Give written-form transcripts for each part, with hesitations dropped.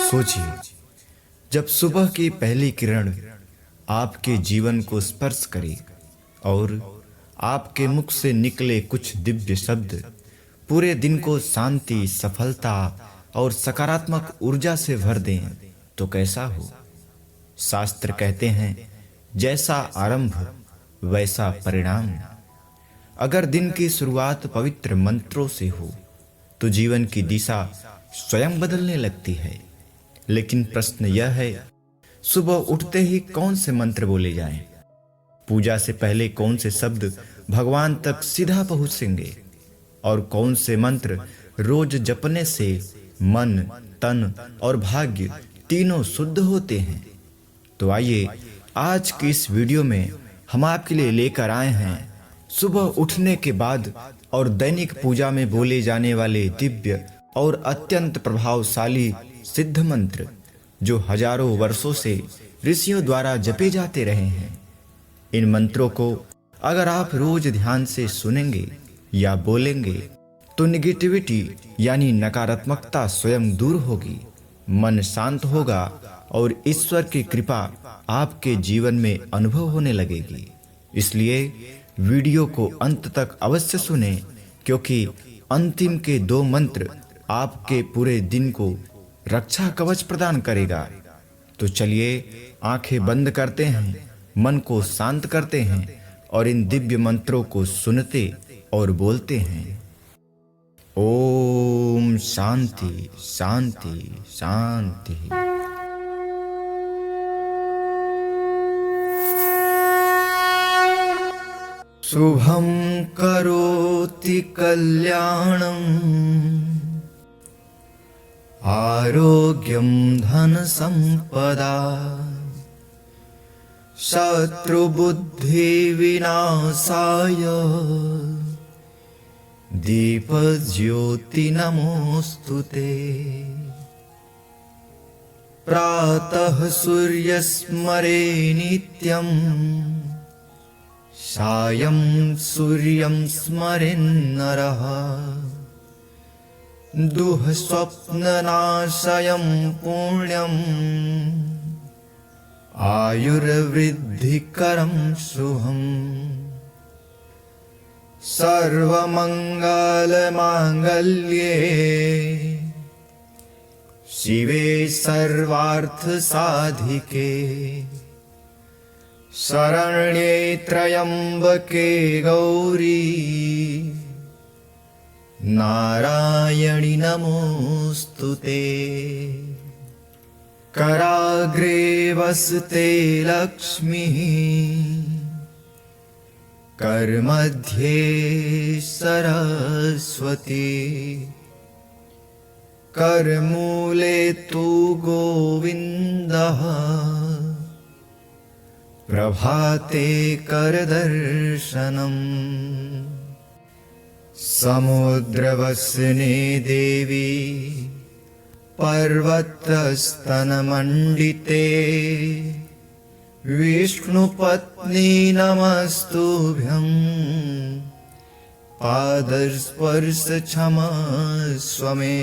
सोचिए, जब सुबह की पहली किरण आपके जीवन को स्पर्श करे और आपके मुख से निकले कुछ दिव्य शब्द पूरे दिन को शांति, सफलता और सकारात्मक ऊर्जा से भर दें, तो कैसा हो। शास्त्र कहते हैं, जैसा आरंभ वैसा परिणाम। अगर दिन की शुरुआत पवित्र मंत्रों से हो तो जीवन की दिशा स्वयं बदलने लगती है। लेकिन प्रश्न यह है, सुबह उठते ही कौन से मंत्र बोले जाएं? पूजा से पहले कौन से शब्द भगवान तक सीधा पहुंचेंगे और कौन से मंत्र रोज जपने से मन, तन और भाग्य तीनों शुद्ध होते हैं? तो आइए, आज की इस वीडियो में हम आपके लिए लेकर आए हैं सुबह उठने के बाद और दैनिक पूजा में बोले जाने वाले दिव्य और अत्यंत प्रभावशाली सिद्ध मंत्र, जो हजारों वर्षों से ऋषियों द्वारा जपे जाते रहे हैं। इन मंत्रों को अगर आप रोज ध्यान से सुनेंगे या बोलेंगे तो निगेटिविटी यानी नकारात्मकता स्वयं दूर होगी, मन शांत होगा और ईश्वर की कृपा आपके जीवन में अनुभव होने लगेगी। इसलिए वीडियो को अंत तक अवश्य सुनें, क्योंकि अंतिम के 2 मंत्र आपके पूरे दिन को रक्षा कवच प्रदान करेगा। तो चलिए, आंखें बंद करते हैं, मन को शांत करते हैं और इन दिव्य मंत्रों को सुनते और बोलते हैं। ओम शांति शांति शांति। शुभं करोति कल्याणम् आरोग्यं धनसम्पदा शत्रुबुद्धिविनाशाय दीपज्योति नमोस्तुते। प्रातः सूर्यस्मरे नित्यं सायं सूर्यं स्मरेन्नरः दुःस्वप्ननाशयं पुण्यम् आयुर्वृद्धिकरं शुभम्। सर्वमङ्गलमाङ्गल्ये शिवे सर्वार्थसाधिके शरण्ये त्र्यम्बके गौरी नारायणि नमोस्तुते। कराग्रे वसते लक्ष्मीः करमध्ये सरस्वती करमूले तु गोविन्दः प्रभाते करदर्शनम्। समुद्रवसने देवी पर्वतस्तनमण्डिते विष्णुपत्नी नमस्तुभ्यं पादस्पर्श क्षमस्व मे।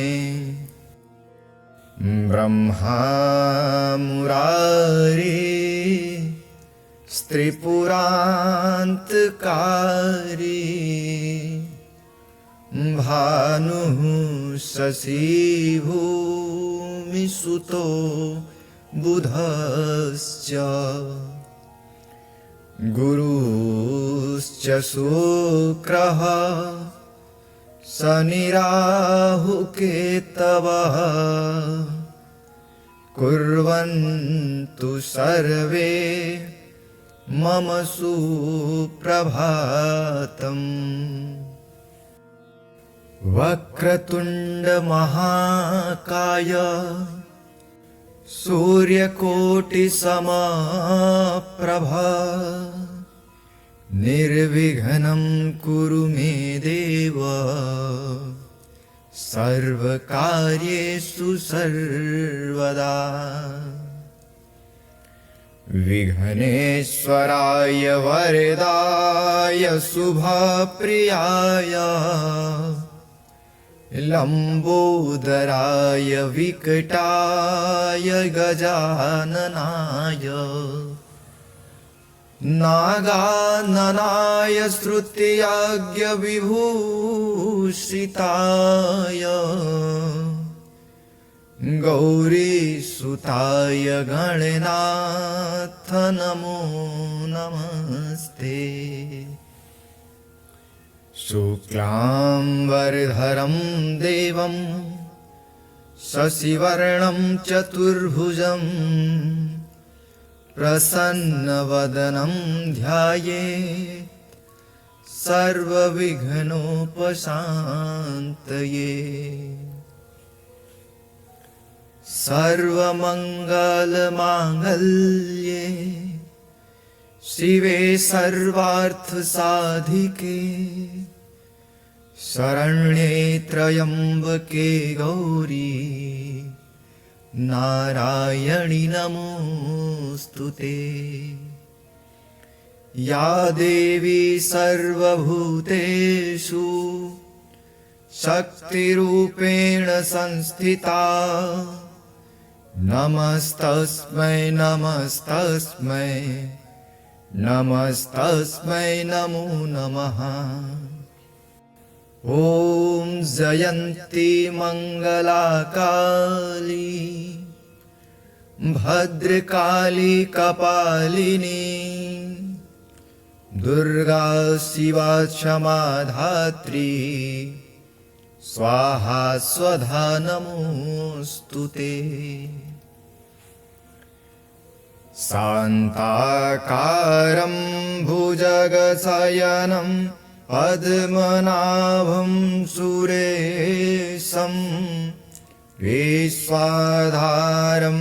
ब्रह्मा मुरारी स्त्रिपुरान्तकारी भानुः शशिभूमिसुतो बुधश्च गुरुश्च शुक्रः शनिराहुकेतवः कुर्वन्तु सर्वे मम सुप्रभातम्। वक्रतुण्ड महाकाय सूर्यकोटिसमप्रभा निर्विघ्नं कुरु मे देव सर्वकार्येषु सर्वदा। विघ्नेश्वराय वरदाय शुभप्रियाय लंबोदराय विकटाय गजाननाय नागाननाय श्रुतियाज्ञविभूषिताय गौरीसुताय गणनाथ नमो नमस्ते। शुक्लांबरधरं देवं शशिवर्णं चतुर्भुजं प्रसन्नवदनं ध्यायेत् सर्वविघ्नोपशान्तये। सर्वमंगलमांगल्ये शिवे सर्वार्थसाधिके शरण्ये त्र्यंबके गौरी नारायणि नमोस्तुते। या देवी सर्वभूतेषु शक्तिरूपेण संस्थिता नमस्तस्मै नमस्तस्मै नमस्तस्मै नमो नमः। ॐ जयन्ती मंगला काली भद्रकाली कपालिनी दुर्गा शिवा क्षमा धात्री स्वाहा स्वधा नमोस्तुते। शान्ताकारं भुजगशयनं पद्मनाभं सुरेशं विश्वाधारं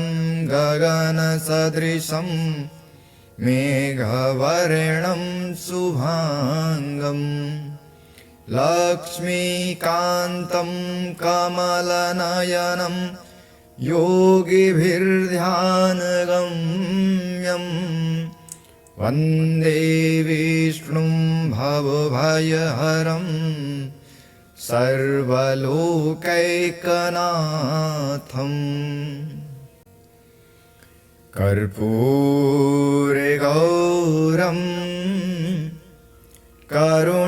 गगनसदृशं मेघवर्णं शुभांगं लक्ष्मीकान्तं कमलनयनं योगिभिर्ध्यानगम्यं वन्दे विष्णुं भवभयहरं सर्वलोकैकनाथम्। कर्पूरगौरं करुणावतारं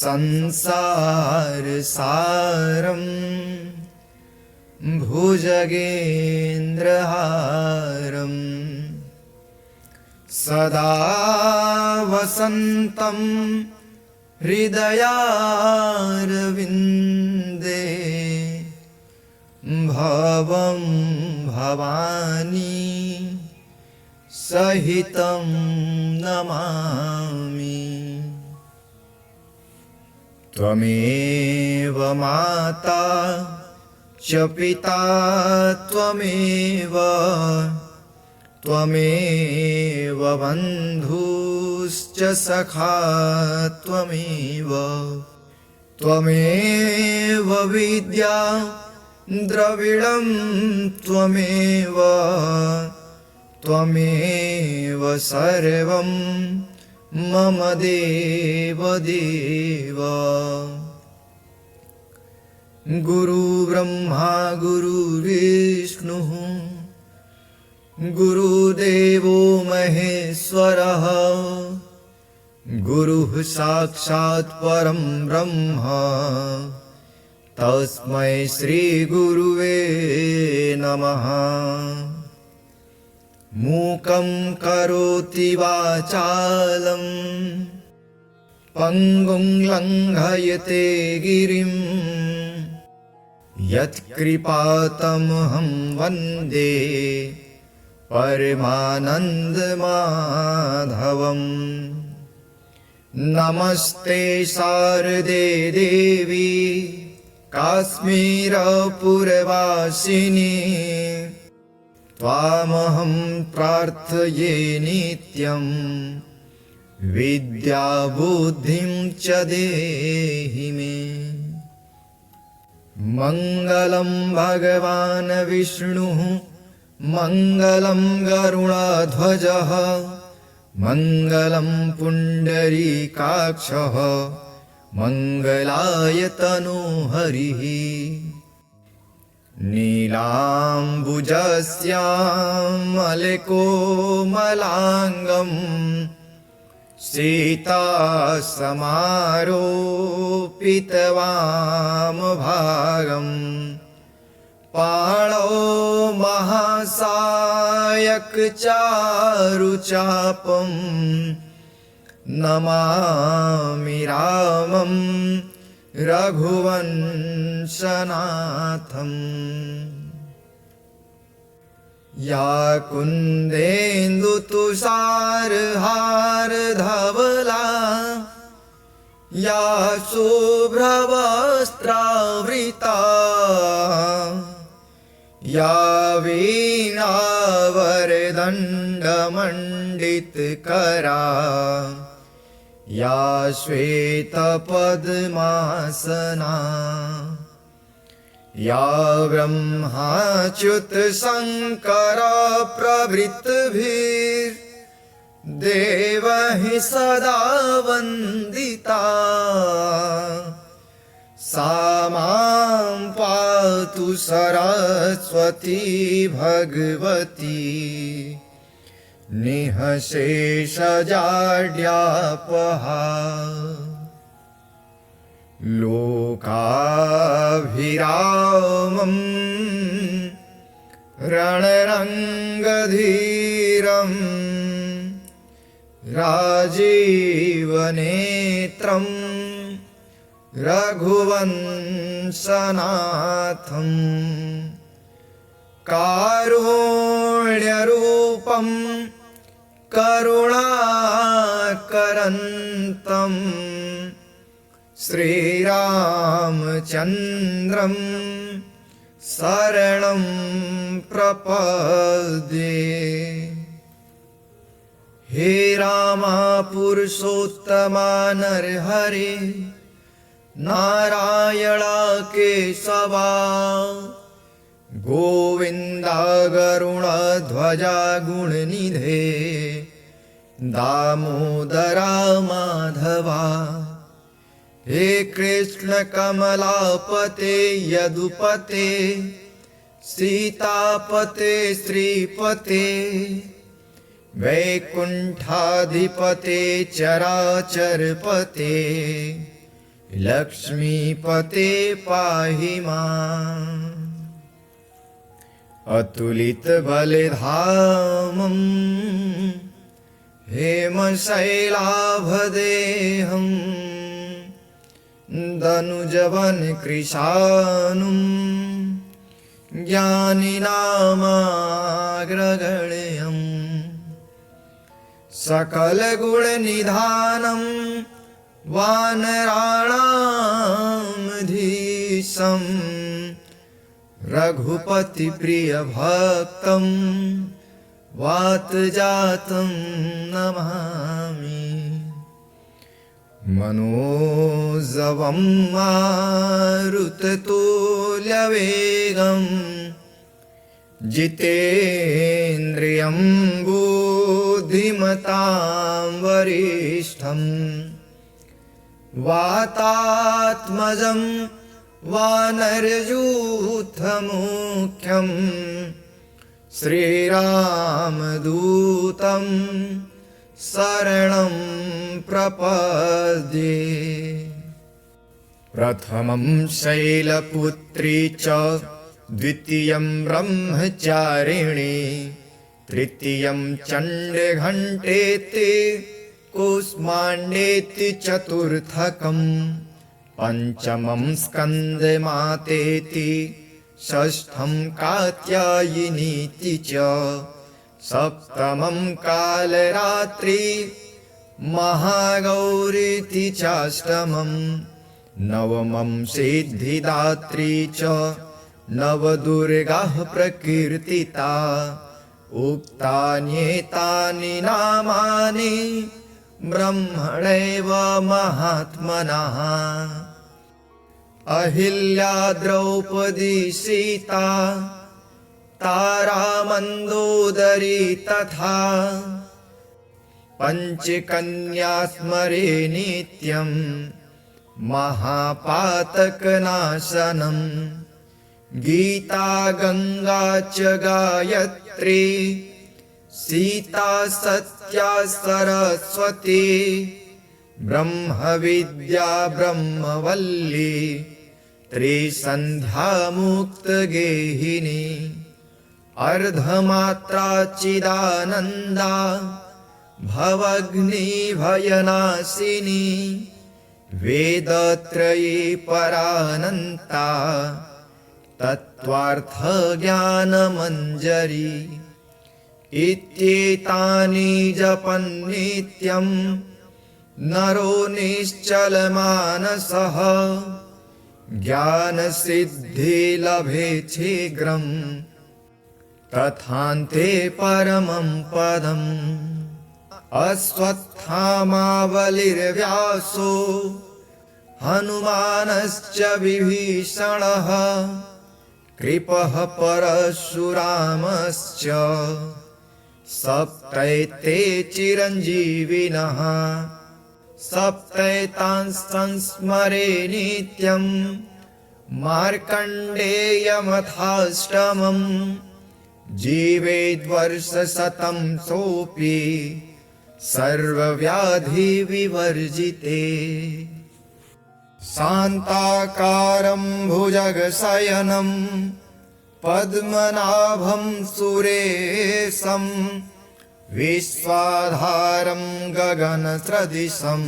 संसारसारं भुजगेन्द्रहारं सदा वसन्तं हृदयारविन्दे भवं भवानी सहितं नमामि। त्वमेव माता च पिता त्वमेव त्वमेव बन्धुश्च सखा त्वमेव त्वमेव विद्या द्रविणं त्वमेव त्वमेव सर्वं मम देव देव। गुरु ब्रह्मा गुरु विष्णुः गुरुदेवो महेश्वरः गुरुः साक्षात् परं ब्रह्म तस्मै श्री गुरुवे नमः। मूकं करोति वाचालं पंगुं लंघयते गिरिं यत्कृपातमहं वन्दे परमानन्दमाधवम्। नमस्ते शारदे देवी काश्मीरपुरवासिनी त्वामहं प्रार्थये नित्यं विद्याबुद्धिं च देहि मे। मंगलं भगवान् विष्णुः मंगलं गरुडध्वजः मङ्गलं पुण्डरीकाक्षः मङ्गलाय तनोहरिः नीलाम्बुजस्यामलकोमलाङ्गं सीतासमारोपितवामभागम् पाणौ महासायकचारुचापं नमामि रामं रघुवंशनाथम् या कुन्देन्दुतुषारहारधवला या शुभ्रवस्त्रावृता या वीणावरदण्डमण्डितकरा या श्वेतपद्मासना या ब्रह्माच्युतशङ्कर प्रभृतिभिर्देवैः सदा वन्दिता सा मां पातु सरस्वती भगवती निःशेषजाड्यापहा लोकाभिरामं रणरङ्गधीरं राजीवनेत्रं रघुवंशनाथं कारुण्यरूपं करुणाकरन्तं श्रीरामचन्द्रं शरणं प्रपद्ये हे रामा पुरुषोत्तमा नरहरे नारायणा केशवा गोविन्दा गरुडध्वजा गुणनिधे दामोदरा माधवा हे कृष्ण कमलापते यदुपते सीतापते श्रीपते वैकुण्ठाधिपते चराचरपते लक्ष्मीपते पाहि माम् अतुलितबलधामं हेमशैलाभदेहं दनुजवनकृशानुं ज्ञानिनामाग्रगण्यम् सकलगुणनिधानं वानराणामधीशं रघुपतिप्रियभक्तं वातजातं नमामि मनोजवं मारुततुल्यवेगं जितेन्द्रियं बुद्धिमतां वरिष्ठं वातात्मजं वानरयूथमुख्यं श्रीरामदूतं शरणं प्रपद्ये प्रथमं शैलपुत्री च द्वितीयं ब्रह्मचारिणी तृतीयं चण्डघण्टेति कूष्माण्डेति चतुर्थकम् पंचमं स्कन्दमातेति षष्ठं कात्यायनीति च सप्तमं कालरात्रि महागौरीति चाष्टमं नवमं सिद्धिदात्री च नवदुर्गाः प्रकीर्तिता उक्तान्येतानि नामानि ब्रह्मणैव महात्मनः अहिल्या द्रौपदी सीता तारा मन्दोदरी तथा पंचकन्या स्मरे नित्यं महापातकनाशनं। गीता गंगा च गायत्री सीता सत्या सरस्वती। ब्रह्म विद्या ब्रह्मवल्ली त्रिसंध्या मुक्त गेहिनी। अर्धमात्रा चिदानंदा भवग्नि भयनाशिनी। वेदत्रयी परानंता तत्त्वार्थ ज्ञानमंजरी। इत्येतानि जपन् नित्यं नरो निश्चलमानसः। ज्ञानसिद्धि लभेत् शीघ्रं तथान्ते परमं पदम्। अश्वत्थामावलिर्व्यासो हनुमानश्च विभीषणः। कृपः परशुरामश्च सप्तैते चिरञ्जीविनः। सप्तैतांस्मरे नित्यं मार्कण्डेयमथाष्टमम्। जीवेद्वर्षशतं सोऽपि सर्वव्याधिविवर्जिते। शान्ताकारं भुजगशयनं पद्मनाभं सुरेशं। विश्वाधारं गगनसदृशं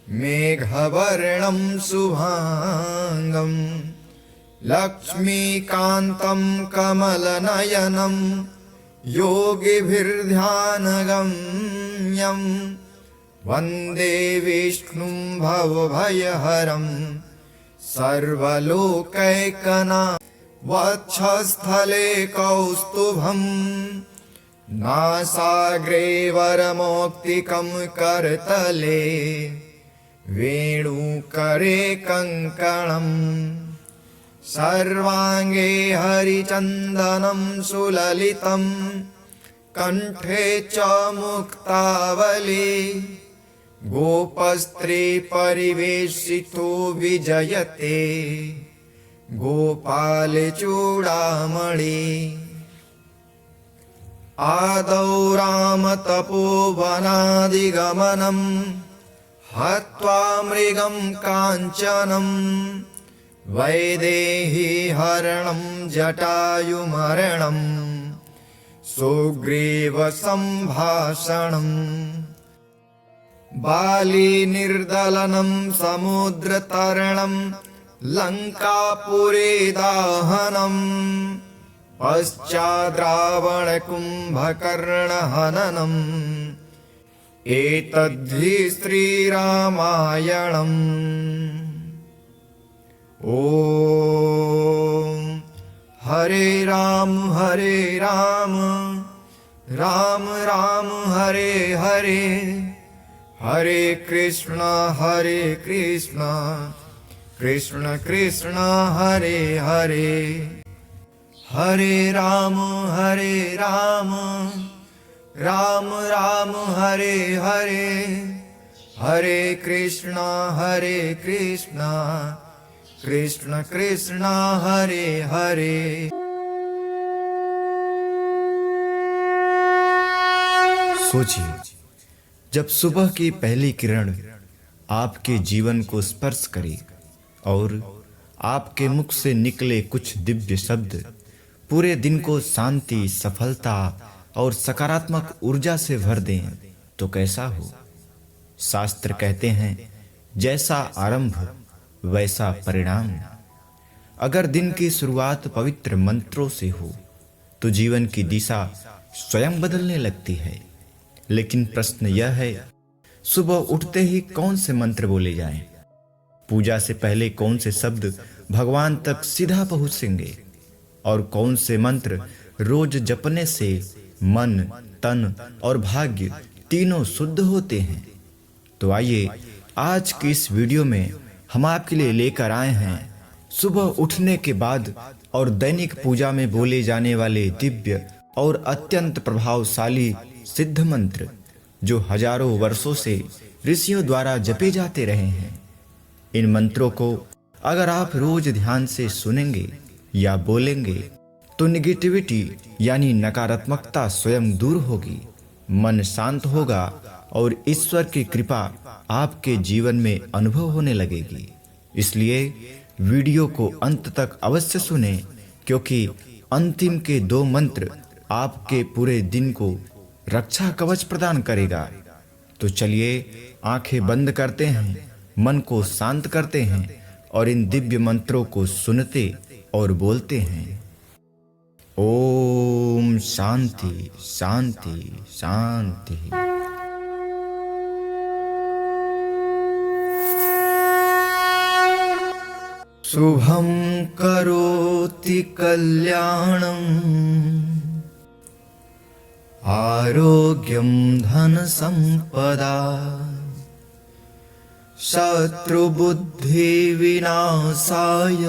मेघवर्णं शुभांगं। लक्ष्मीकान्तं कमलनयनं योगिभिर्ध्यानगम्यं। वन्दे विष्णुं भवभयहरं सर्वलोकैकनाथं। वक्षस्थले कौस्तुभं नासाग्रे वरमौक्तिकं। करतले वेणुकरे कङ्कणम्। सर्वाङ्गे हरिचन्दनं सुललितं। कण्ठे च मुक्तावली। गोपस्त्रीपरिवेशितो विजयते गोपालचूडामणि। आदौ रामतपोवनादिगमनं हत्वा मृगं काञ्चनं। वैदेहीहरणं जटायुमरणं सुग्रीवसम्भाषणम्। बालीनिर्दलनं समुद्रतरणं लङ्कापुरे दाहनम्। पश्चाद्रावणकुम्भकर्णहननम् एतद्धि श्रीरामायणम्। ॐ हरे राम राम राम हरे हरे। हरे कृष्ण कृष्ण कृष्ण हरे हरे। हरे राम राम राम हरे हरे। हरे कृष्ण कृष्ण कृष्ण हरे हरे। सोचिए, जब सुबह की पहली किरण आपके जीवन को स्पर्श करे और आपके मुख से निकले कुछ दिव्य शब्द पूरे दिन को शांति, सफलता और सकारात्मक ऊर्जा से भर दें, तो कैसा हो। शास्त्र कहते हैं, जैसा आरंभ वैसा परिणाम। अगर दिन की शुरुआत पवित्र मंत्रों से हो तो जीवन की दिशा स्वयं बदलने लगती है। लेकिन प्रश्न यह है, सुबह उठते ही कौन से मंत्र बोले जाएं? पूजा से पहले कौन से शब्द भगवान तक सीधा पहुंचेंगे और कौन से मंत्र रोज जपने से मन, तन और भाग्य तीनों शुद्ध होते हैं? तो आइए आज की इस वीडियो में हम आपके लिए लेकर आए हैं सुबह उठने के बाद और दैनिक पूजा में बोले जाने वाले दिव्य और अत्यंत प्रभावशाली सिद्ध मंत्र जो हजारों वर्षों से ऋषियों द्वारा जपे जाते रहे हैं। इन मंत्रों को अगर आप रोज ध्यान से सुनेंगे या बोलेंगे तो निगेटिविटी यानी नकारात्मकता स्वयं दूर होगी, मन शांत होगा और ईश्वर की कृपा आपके जीवन में अनुभव होने लगेगी। इसलिए वीडियो को अंत तक अवश्य सुनें, क्योंकि अंतिम के 2 मंत्र आपके पूरे दिन को रक्षा कवच प्रदान करेगा। तो चलिए आंखें बंद करते हैं, मन को शांत करते हैं और इन दिव्य मंत्रों को सुनते और बोलते हैं। ओम शांति शांति शांति। शुभं करोति कल्याणम् आरोग्यं धनसम्पदा शत्रुबुद्धिविनाशाय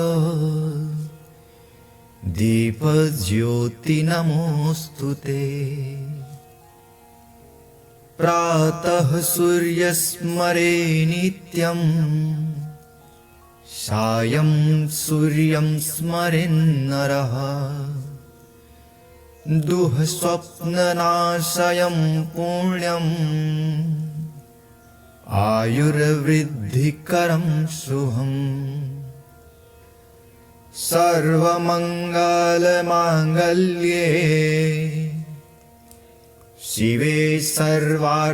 दीपज्योति नमोस्तुते। प्रातः सूर्यस्मरे नित्यं सायं सूर्यं स्मरेन्नरः दुःस्वप्ननाशयं पुण्यम् आयुर्वृद्धिकरं शुभम्। सर्वमङ्गलमाङ्गल्ये शिवे सर्वार्थसाधिके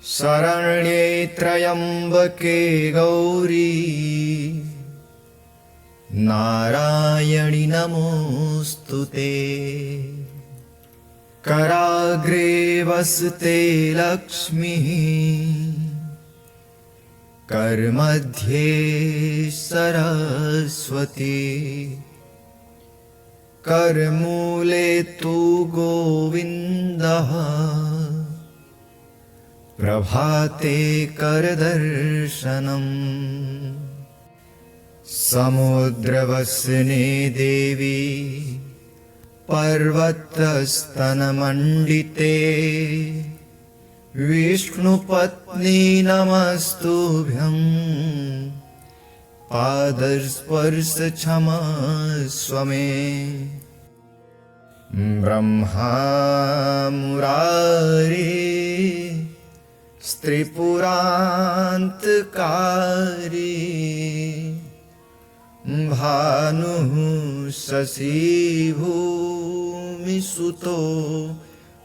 शरण्ये त्र्यम्बके गौरी नारायणि नमोस्तुते। कराग्रे वसते लक्ष्मीः करमध्ये सरस्वती करमूले तु गोविन्दः प्रभाते करदर्शनम्। समुद्रवसने देवी पर्वतस्तनमण्डिते विष्णुपत्नी नमस्तुभ्यं पादस्पर्श क्षमस्व मे। ब्रह्मा मुरारी स्त्रिपुरान्तकारी भानुः शशिभूमिसुतो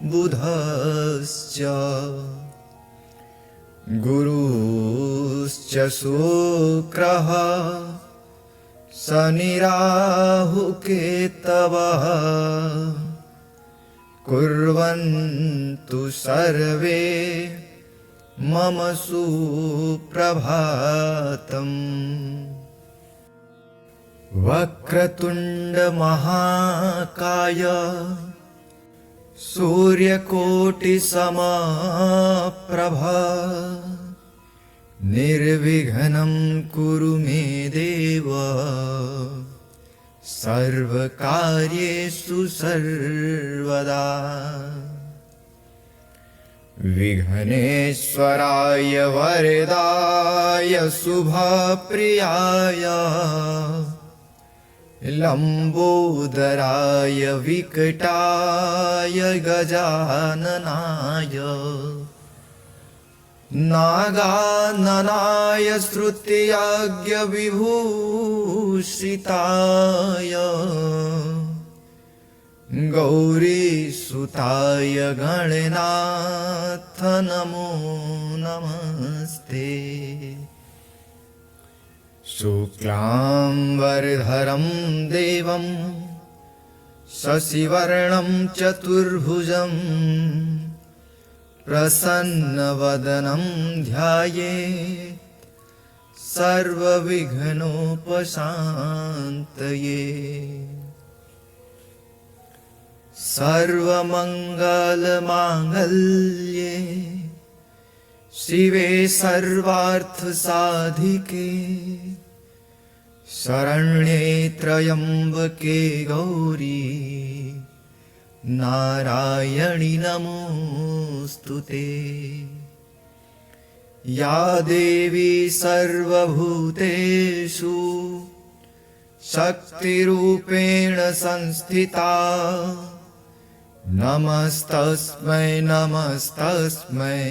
बुधश्च गुरुश्च शुक्रः शनिराहुकेतवः कुर्वन्तु सर्वे मम सुप्रभातम्। वक्रतुण्ड महाकाय सूर्यकोटिसमप्रभा निर्विघ्नं कुरु मे देव सर्वकार्येषु सर्वदा। विघ्नेश्वराय वरदाय शुभप्रियाय लंबोदराय विकटाय गजाननाय नागाननाय श्रुतियज्ञविभूषिताय गौरीसुताय गणनाथ नमो नमस्ते। शुक्लांबरधरं देवं शशिवर्णं चतुर्भुजं प्रसन्नवदनं ध्यायेत् सर्वविघ्नोपशान्तये। सर्वमङ्गलमाङ्गल्ये शिवे सर्वार्थसाधिके शरण्ये त्र्यम्बके गौरी नारायणि नमोऽस्तुते। या देवी सर्वभूतेषु शक्तिरूपेण संस्थिता, नमस्तस्मै नमस्तस्मै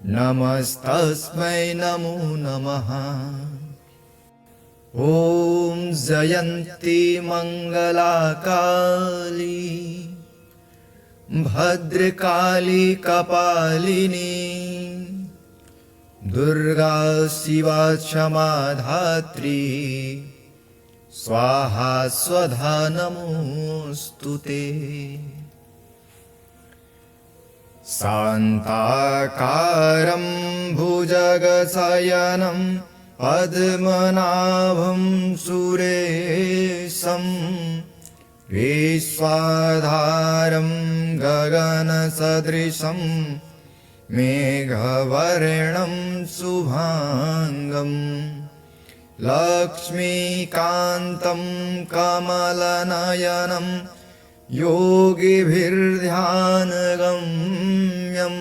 नमस्तस्मै नमो नमः। ॐ जयन्ती मंगला काली भद्रकाली कपालिनी दुर्गा शिवा क्षमा धात्री स्वाहा स्वधा नमोस्तुते। शान्ताकारं भुजगशयनं पद्मनाभं सुरेशं विश्वाधारं गगनसदृशं मेघवर्णं शुभांगं लक्ष्मीकान्तं कमलनयनं योगिभिर्ध्यानगम्यं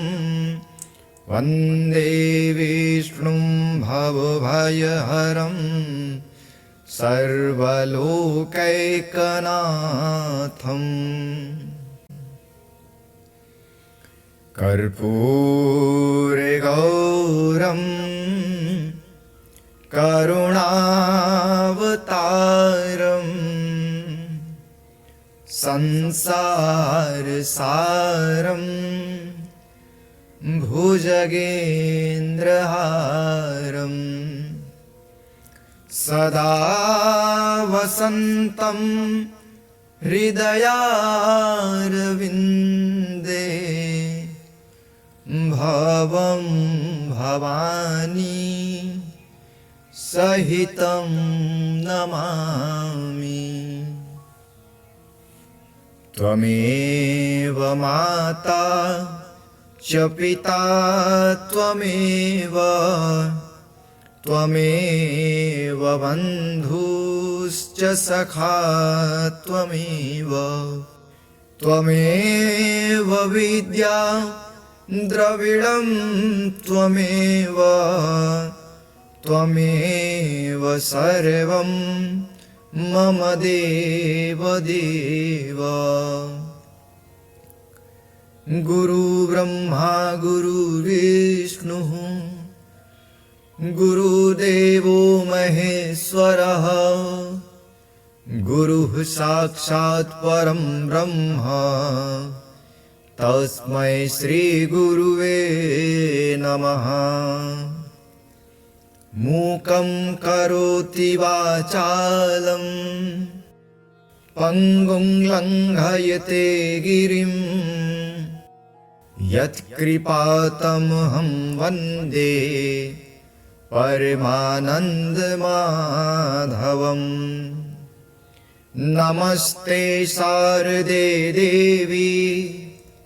वन्दे विष्णुं भवभयहरं सर्वलोकैकनाथम्। कर्पूरगौरं करुणावतारं संसारसारं भुजगेन्द्रहारं सदा वसन्तं हृदयारविन्दे भवं भवानी सहितं नमामि। त्वमेव माता च पिता त्वमेव त्वमेव बन्धुश्च सखा त्वमेव त्वमेव विद्या द्रविडं त्वमेव त्वमेव सर्वं मम देवदेव। गुरुब्रह्मा गुरुर्विष्णुः गुरुदेवो महेश्वरः गुरुः साक्षात् परं ब्रह्म तस्मै श्रीगुरुवे नमः। मूकं करोति वाचालं पङ्गुं लङ्घयते गिरिं यत्कृपातमहं वन्दे परमानन्दमाधवम्। नमस्ते शारदे देवी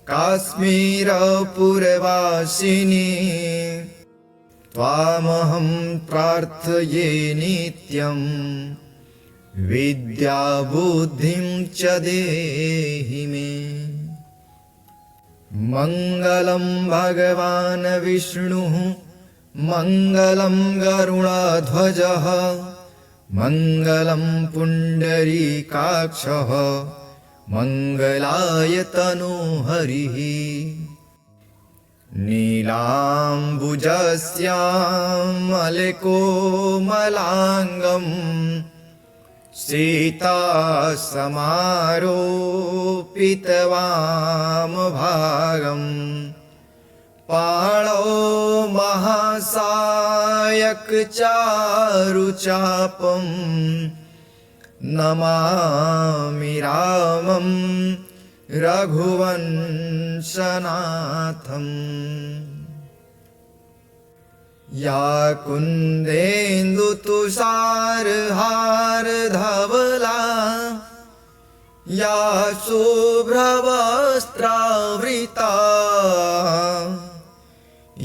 काश्मीरपुरवासिनी त्वामहं प्रार्थये नित्यं विद्याबुद्धिं च देहि मे। मङ्गलं भगवान् विष्णुः मङ्गलं गरुडध्वजः मङ्गलं पुण्डरीकाक्षः मङ्गलाय तनोहरिः। नीलाम्बुजश्यामलकोमलाङ्गं सीतासमारोपितवामभागं पाणौ महासायकचारुचापं नमामि रामं रघुवंशनाथम्। या कुन्देन्दुतुषारहारधवला या शुभ्रवस्त्रावृता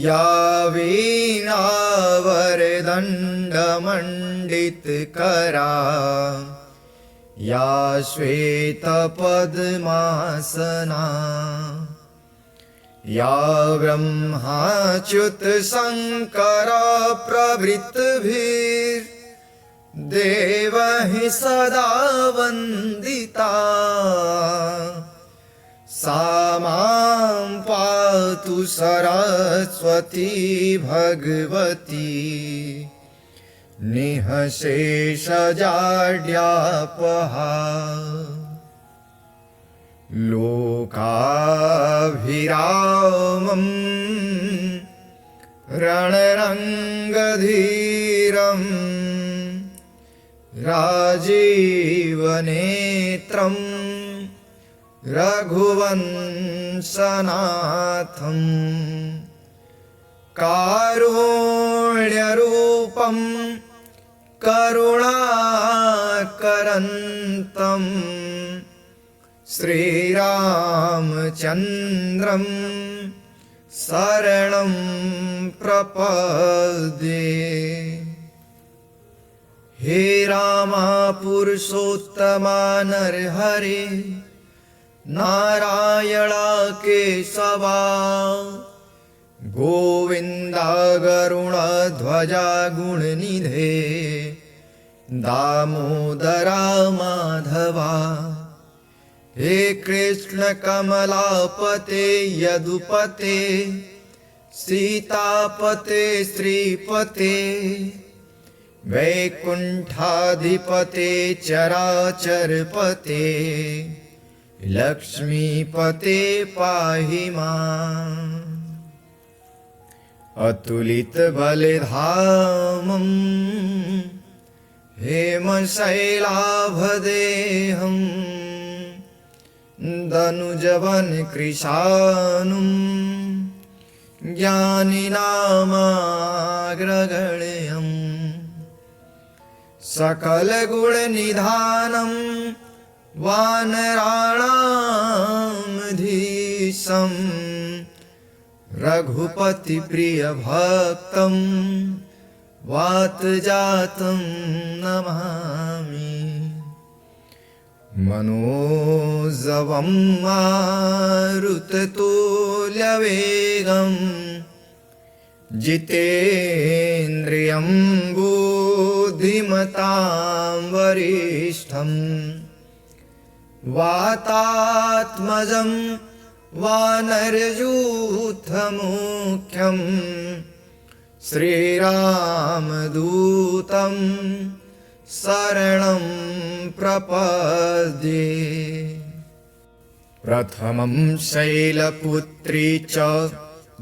या वीणावरदण्डमण्डितकरा या श्वेतपद्मासना या ब्रह्माच्युतशङ्कर प्रभृतिभिर्देवैः सदा वन्दिता सा मां पातु सरस्वती भगवती निःशेषजाड्यापहा लोकाभिरामं रणरङ्गधीरं राजीवनेत्रं रघुवंशनाथं कारुण्यरूपं करुणाकरन्तं श्रीरामचन्द्रं शरणं प्रपद्ये। हे रामा पुरुषोत्तमा नरहरे नारायणा केशवा गोविन्दा गरुडध्वजा गुणनिधे दामोदरा माधवा। हे कृष्ण कमलापते यदुपते सीतापते श्रीपते वैकुण्ठाधिपते चराचरपते लक्ष्मीपते पाहि माम्। अतुलितबलधामं हेमशैलाभदेहं दनुजवनकृशानुं ज्ञानिनामाग्रगण्यं सकलगुणनिधानं वानराणामधीशं रघुपतिप्रियभक्तं वातजातं नमामि। मनोजवं मारुततुल्यवेगं जितेन्द्रियं बुद्धिमतां वरिष्ठं वातात्मजं वानरयूथमुख्यं श्रीरामदूतं शरणं प्रपद्ये। प्रथमं शैलपुत्री च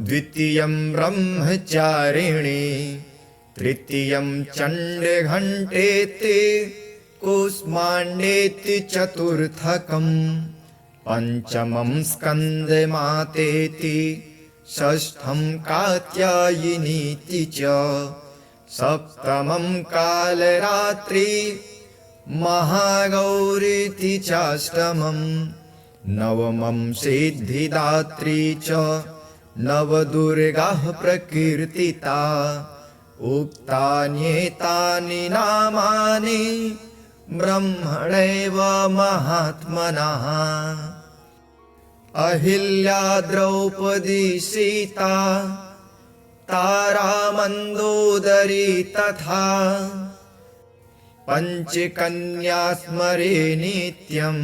द्वितीयं ब्रह्मचारिणी तृतीयं चण्डघण्टेति कूष्माण्डेति चतुर्थकं पञ्चमं स्कन्दमातेति षष्ठं कात्यायनीति च सप्तमं कालरात्रि महागौरीति चाष्टमं नवमं सिद्धिदात्री च नवदुर्गाः प्रकीर्तिता उक्तान्येतानि नामानि ब्रह्मणैव महात्मनः। अहिल्या द्रौपदी सीता तारा मंदोदरी तथा पंचकन्या स्मरे नित्यं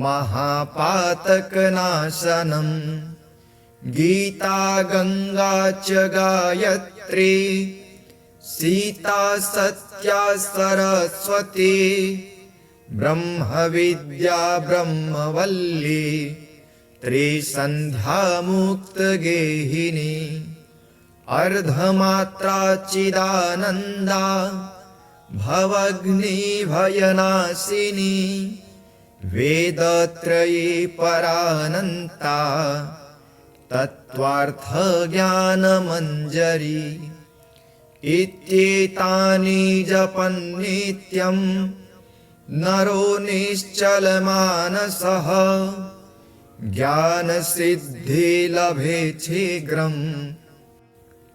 महापातकनाशनं गीता गंगा च गायत्री सीता सत्या सरस्वती ब्रह्मविद्या ब्रह्मवल्ली त्रिसन्ध्या मुक्तगेहिनी अर्धमात्रा चिदानन्दा भवग्नि भयनाशिनी वेदत्रयी परानन्ता तत्त्वार्थ ज्ञानमञ्जरी इत्येतानि जपन् नित्यं नरो निश्चलमानसः ज्ञानसिद्धि लभे शीघ्रम्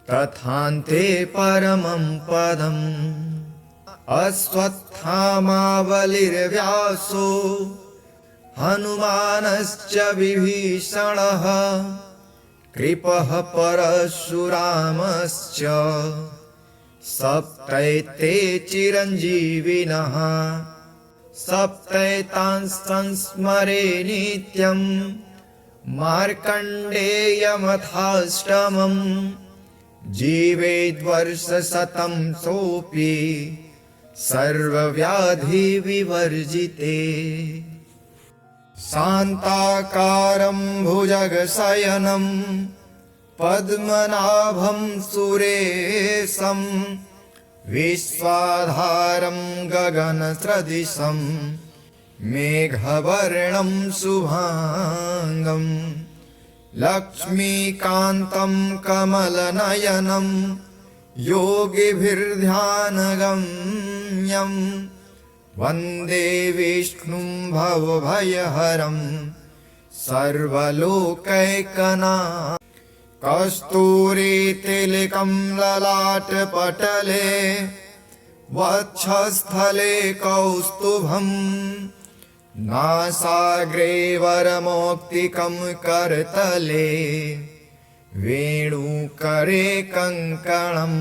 तथान्ते परमं पदम्। अश्वत्थामा बलिर्व्यासो हनुमानश्च विभीषणः कृपः परशुरामश्च सप्तैते चिरञ्जीविनः सप्तैतान् संस्मरे नित्यं मार्कण्डेयमथाष्टमम् जीवेद्वर्षशतं सोऽपि सर्वव्याधिविवर्जिते शान्ताकारं भुजगशयनं पद्मनाभं सुरेशं विश्वाधारं गगनसदृशं मेघवर्णं शुभांगं लक्ष्मीकान्तं कमलनयनं योगिभिर्ध्यानगम्यं वन्दे विष्णुं भवभयहरं सर्वलोकैकनाथं कस्तूरीतिलकं ललाटपटले वक्षस्थले कौस्तुभं नासाग्रे वरमौक्तिकं करतले वेणुकरे कङ्कणम्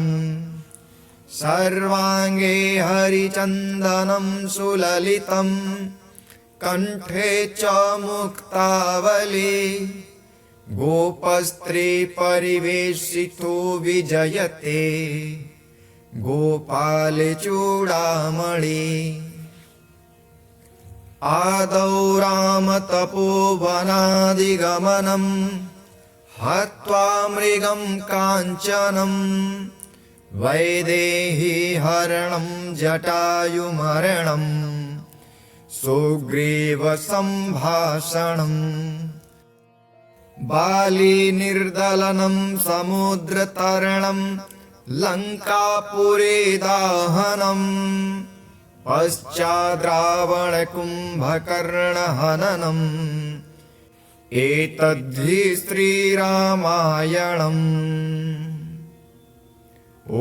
सर्वाङ्गे हरिचन्दनं सुललितं कण्ठे च मुक्तावली गोपस्त्रीपरिवेशितो विजयते गोपालचूडामणि आदौ रामतपोवनादिगमनं हत्वा मृगं काञ्चनं वैदेहीहरणं जटायुमरणं सुग्रीवसम्भाषणम् बालीनिर्दलनं समुद्रतरणं लङ्कापुरे दाहनं पश्चाद्रावणकुम्भकर्णहननम् एतद्धि श्रीरामायणम्। ॐ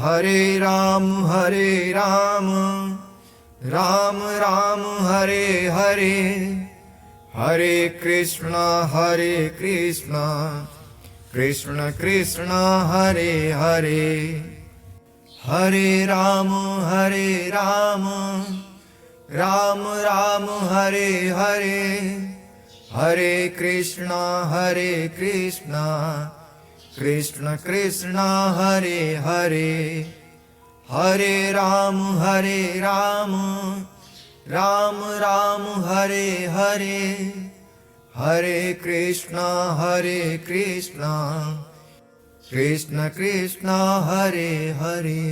हरे राम राम राम हरे हरे हरे कृष्ण कृष्ण कृष्ण हरे हरे हरे राम राम राम हरे हरे हरे कृष्ण कृष्ण कृष्ण हरे हरे हरे राम राम राम हरे हरे हरे कृष्ण कृष्ण कृष्ण हरे हरे।